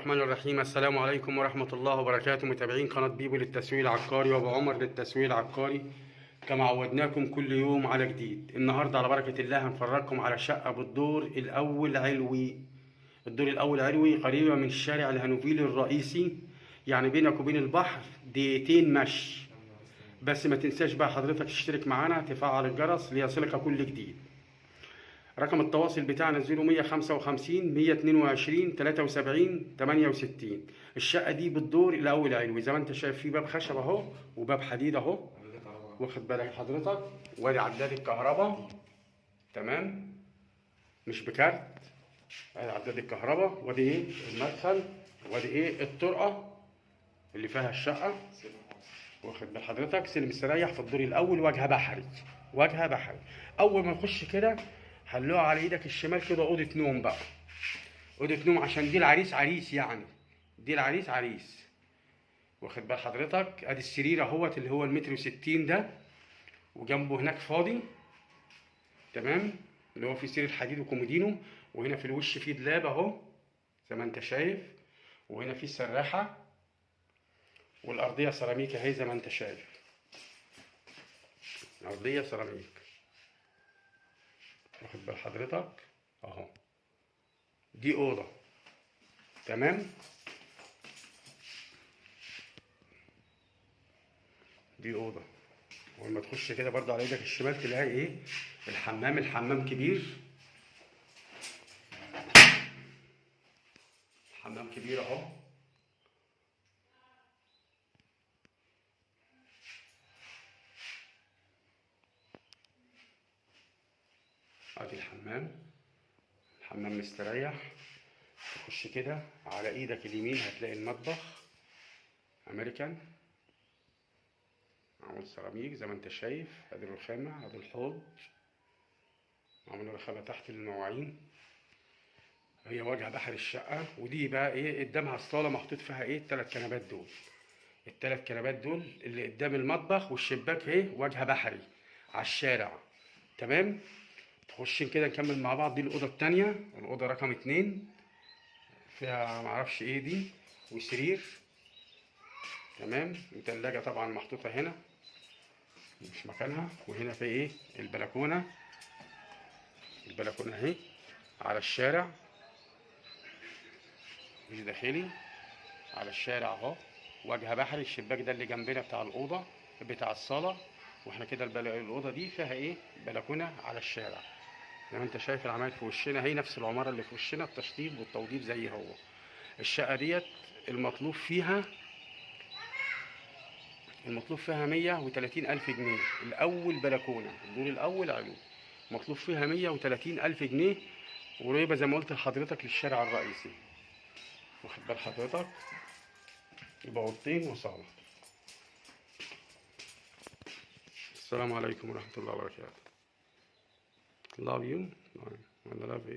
الرحمن الرحيم. السلام عليكم ورحمة الله وبركاته، متابعين قناة بيبو للتسويق العقاري وأبو عمر للتسويق العقاري. كما عودناكم كل يوم على جديد. النهاردة على بركة الله هنفرجكم على شقة بالدور الأول علوي. الدور الأول علوي قريبة من الشارع الهانوفيل الرئيسي، يعني بينك وبين البحر دقيقتين مشي. بس ما تنساش بقى حضرتك تشترك معانا، تفعل الجرس ليصلك كل جديد. رقم التواصل بتاعنا 0155 122 73 68. الشقة دي بالدور الأول علوي، زي ما أنت شايف في باب خشب أهو وباب حديد أهو، واخد بالك حضرتك، وادي عداد الكهرباء، تمام، مش بكارت، ادي عداد الكهرباء، وادي ايه المدخل، وادي ايه الطرقة اللي فيها الشقة، واخد بال حضرتك. سلم مستريح في الدور الأول، واجهة بحري، واجهة بحري. أول ما نخش كده هنلاقي على ايدك الشمال كده اوضه نوم بقى، اوضه نوم، عشان دي العريس عريس، يعني دي العريس عريس، واخد بال حضرتك. ادي السرير اهوت اللي هو المتر وستين ده، وجنبه هناك فاضي، تمام، اللي هو فيه سرير حديد وكومودينو. وهنا في الوش فيه دولاب اهو زي ما انت شايف، وهنا فيه سراحه، والارضيه سيراميك اهي زي ما انت شايف، ارضيه سيراميك، واخد بال حضرتك اهو. دي اوضه، تمام، دي اوضه. ولما تخش كده برضه على ايدك الشمال تلاقي ايه الحمام. الحمام كبير، حمام كبير اهو، ادي الحمام، الحمام مستريح. تخش كده على ايدك اليمين هتلاقي المطبخ امريكان، معمول سيراميك زي ما انت شايف. ادي الرخامه، ادي الحوض، معمول رخامه تحت للمواعين. هي واجهه بحر الشقه. ودي بقى ايه قدامها الصاله محطوط فيها ايه الثلاث كنبات دول، الثلاث كنبات دول اللي قدام المطبخ، والشباك اهي واجهه بحري على الشارع، تمام. تخش كده نكمل مع بعض. دي الاوضه الثانيه، الاوضه رقم 2، فيها معرفش ايه دي، وسرير، تمام، وتلاجة طبعا محطوطه هنا مش مكانها. وهنا في ايه البلكونه، البلكونه اهي على الشارع، مش داخلي، على الشارع اهو، واجهه بحري. الشباك ده اللي جنبنا بتاع الاوضه بتاع الصاله. واحنا كده الاوضه دي فيها ايه بلكونه على الشارع زي ما انت شايف. العماير في وشنا هي نفس العماره اللي في وشنا، التشطيب والتوضيب زي هو. الشقه ديت المطلوب فيها 130 ألف جنيه. الأول بلكونة، الدور الأول علو، مطلوب فيها 130 ألف جنيه. قريبة زي ما قلت لحضرتك للشارع الرئيسي، واخد بال حضرتك. يبقى أوضتين وصالة. السلام عليكم ورحمة الله وبركاته. Love you. I love you.